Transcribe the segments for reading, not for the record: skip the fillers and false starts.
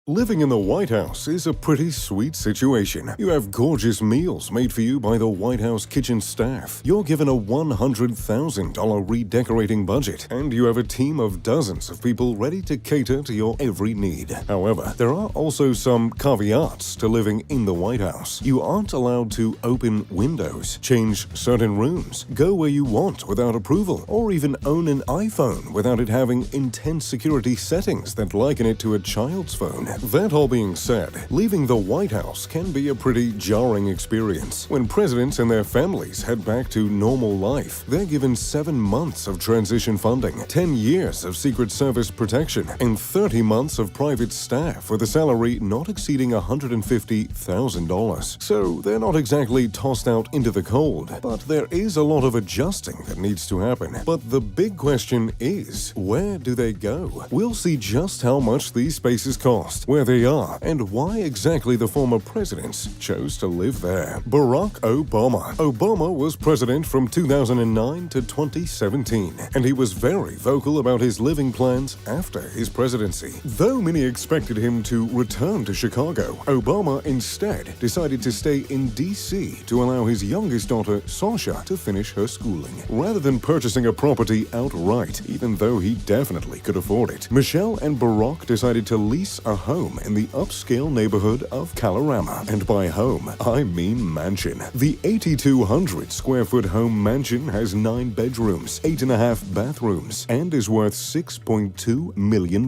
Living in the White House is a pretty sweet situation. You have gorgeous meals made for you by the White House kitchen staff. You're given a $100,000 redecorating budget, and you have a team of dozens of people ready to cater to your every need. However, there are also some caveats to living in the White House. You aren't allowed to open windows, change certain rooms, go where you want without approval, or even own an iPhone without it having intense security settings that liken it to a child's phone. That all being said, leaving the White House can be a pretty jarring experience. When presidents and their families head back to normal life, they're given 7 months of transition funding, 10 years of Secret Service protection, and 30 months of private staff with a salary not exceeding $150,000. So they're not exactly tossed out into the cold, but there is a lot of adjusting that needs to happen. But the big question is, where do they go? We'll see just how much these spaces cost, where they are, and why exactly the former presidents chose to live there. Barack Obama. Obama was president from 2009 to 2017, and he was very vocal about his living plans after his presidency. Though many expected him to return to Chicago, Obama instead decided to stay in D.C. to allow his youngest daughter, Sasha, to finish her schooling, rather than purchasing a property outright, even though he definitely could afford it. Michelle and Barack decided to lease a home in the upscale neighborhood of Kalorama. And by home, I mean mansion. The 8,200 square foot home mansion has 9 bedrooms, 8.5 bathrooms, and is worth $6.2 million.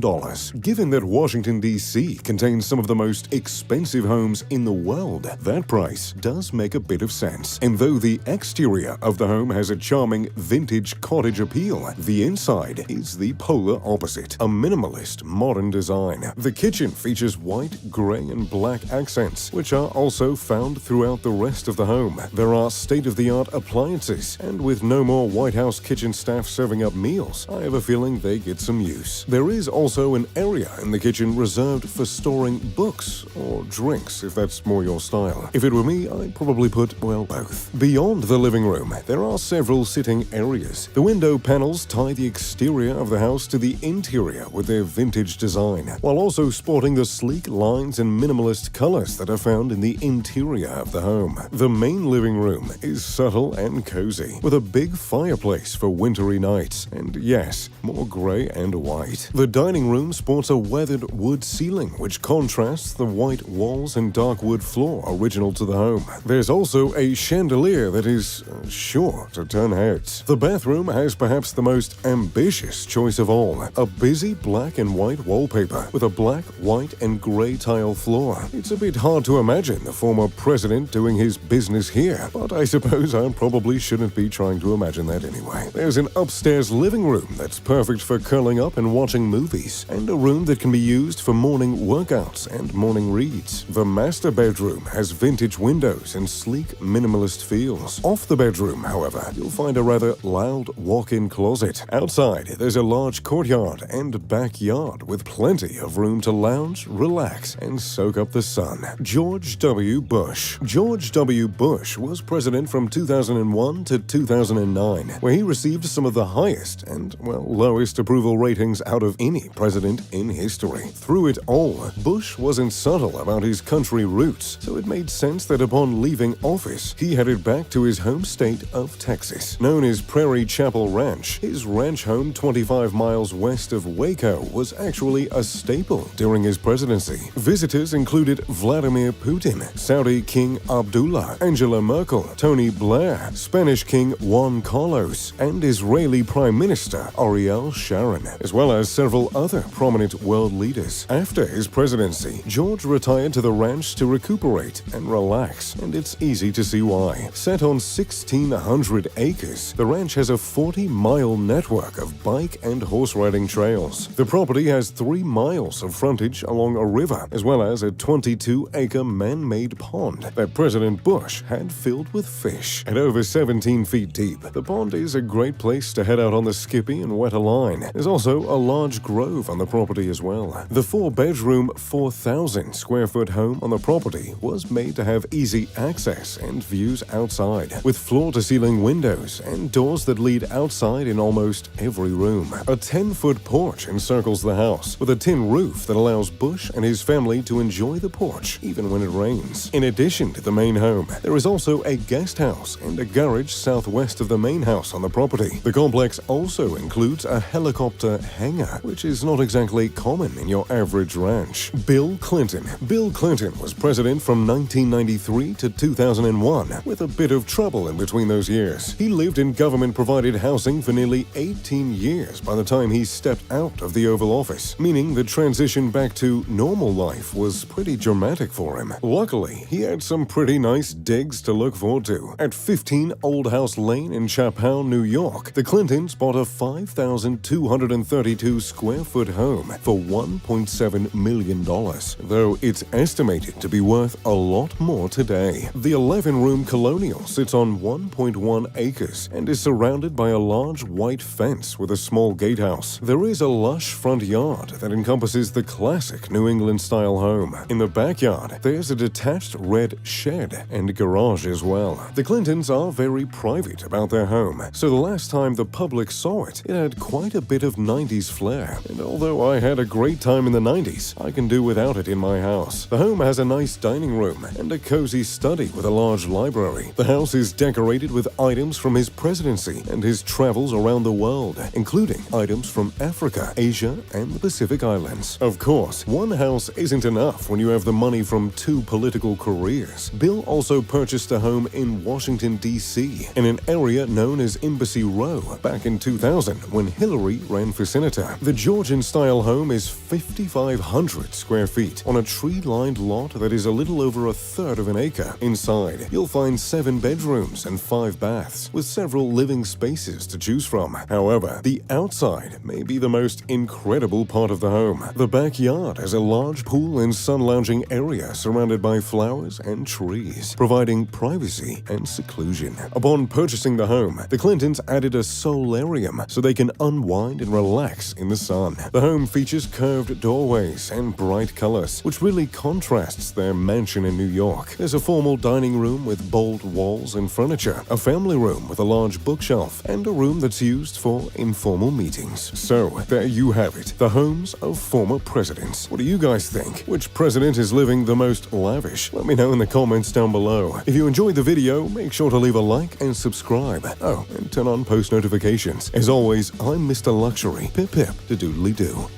Given that Washington, D.C. contains some of the most expensive homes in the world, that price does make a bit of sense. And though the exterior of the home has a charming vintage cottage appeal, the inside is the polar opposite, a minimalist modern design. The kitchen features white, gray, and black accents, which are also found throughout the rest of the home. There are state-of-the-art appliances, and with no more White House kitchen staff serving up meals, I have a feeling they get some use. There is also an area in the kitchen reserved for storing books or drinks, if that's more your style. If it were me, I'd probably put, well, both. Beyond the living room, there are several sitting areas. The window panels tie the exterior of the house to the interior with their vintage design, while also sporting the sleek lines and minimalist colors that are found in the interior of the home. The main living room is subtle and cozy, with a big fireplace for wintry nights, and yes, more gray and white. The dining room sports a weathered wood ceiling, which contrasts the white walls and dark wood floor original to the home. There's also a chandelier that is sure to turn heads. The bathroom has perhaps the most ambitious choice of all, a busy black and white wallpaper with a black, white, and gray tile floor. It's a bit hard to imagine the former president doing his business here, but I suppose I probably shouldn't be trying to imagine that anyway. There's an upstairs living room that's perfect for curling up and watching movies, and a room that can be used for morning workouts and morning reads. The master bedroom has vintage windows and sleek minimalist feels. Off the bedroom, however, you'll find a rather loud walk-in closet. Outside, there's a large courtyard and backyard with plenty of room to lounge, relax, and soak up the sun. George W. Bush. George W. Bush was president from 2001 to 2009, where he received some of the highest and, well, lowest approval ratings out of any president in history. Through it all, Bush wasn't subtle about his country roots, so it made sense that upon leaving office, he headed back to his home state of Texas. Known as Prairie Chapel Ranch, his ranch home 25 miles west of Waco was actually a staple during his presidency. Visitors included Vladimir Putin, Saudi King Abdullah, Angela Merkel, Tony Blair, Spanish King Juan Carlos, and Israeli Prime Minister Ariel Sharon, as well as several other prominent world leaders. After his presidency, George retired to the ranch to recuperate and relax, and it's easy to see why. Set on 1,600 acres, the ranch has a 40-mile network of bike and horse riding trails. The property has 3 miles of frontage along a river, as well as a 22-acre man-made pond that President Bush had filled with fish. At over 17 feet deep, the pond is a great place to head out on the skippy and wet a line. There's also a large grove on the property as well. The 4-bedroom, 4,000 square foot home on the property was made to have easy access and views outside, with floor-to-ceiling windows and doors that lead outside in almost every room. A 10-foot porch encircles the house, with a tin roof that allows allows Bush and his family to enjoy the porch even when it rains. In addition to the main home, there is also a guest house and a garage southwest of the main house on the property. The complex also includes a helicopter hangar, which is not exactly common in your average ranch. Bill Clinton. Bill Clinton was president from 1993 to 2001, with a bit of trouble in between those years. He lived in government-provided housing for nearly 18 years by the time he stepped out of the Oval Office, meaning the transition back to normal life was pretty dramatic for him. Luckily, he had some pretty nice digs to look forward to. At 15 Old House Lane in Chappaqua, New York, the Clintons bought a 5,232 square foot home for $1.7 million, though it's estimated to be worth a lot more today. The 11-room colonial sits on 1.1 acres and is surrounded by a large white fence with a small gatehouse. There is a lush front yard that encompasses the classic New England-style home. In the backyard, there's a detached red shed and garage as well. The Clintons are very private about their home, so the last time the public saw it, it had quite a bit of 90s flair. And although I had a great time in the 90s, I can do without it in my house. The home has a nice dining room and a cozy study with a large library. The house is decorated with items from his presidency and his travels around the world, including items from Africa, Asia, and the Pacific Islands. Of course, one house isn't enough when you have the money from 2 political careers. Bill also purchased a home in Washington, D.C., in an area known as Embassy Row, back in 2000 when Hillary ran for senator. The Georgian-style home is 5,500 square feet on a tree-lined lot that is a little over a third of an acre. Inside, you'll find 7 bedrooms and 5 baths, with several living spaces to choose from. However, the outside may be the most incredible part of the home. The backyard has a large pool and sun-lounging area surrounded by flowers and trees, providing privacy and seclusion. Upon purchasing the home, the Clintons added a solarium so they can unwind and relax in the sun. The home features curved doorways and bright colors, which really contrasts their mansion in New York. There's a formal dining room with bold walls and furniture, a family room with a large bookshelf, and a room that's used for informal meetings. So, there you have it, the homes of former presidents. What do you guys think? Which president is living the most lavish? Let me know in the comments down below. If you enjoyed the video, make sure to leave a like and subscribe. Oh, and turn on post notifications. As always, I'm Mr. Luxury. Pip pip to doodly doo.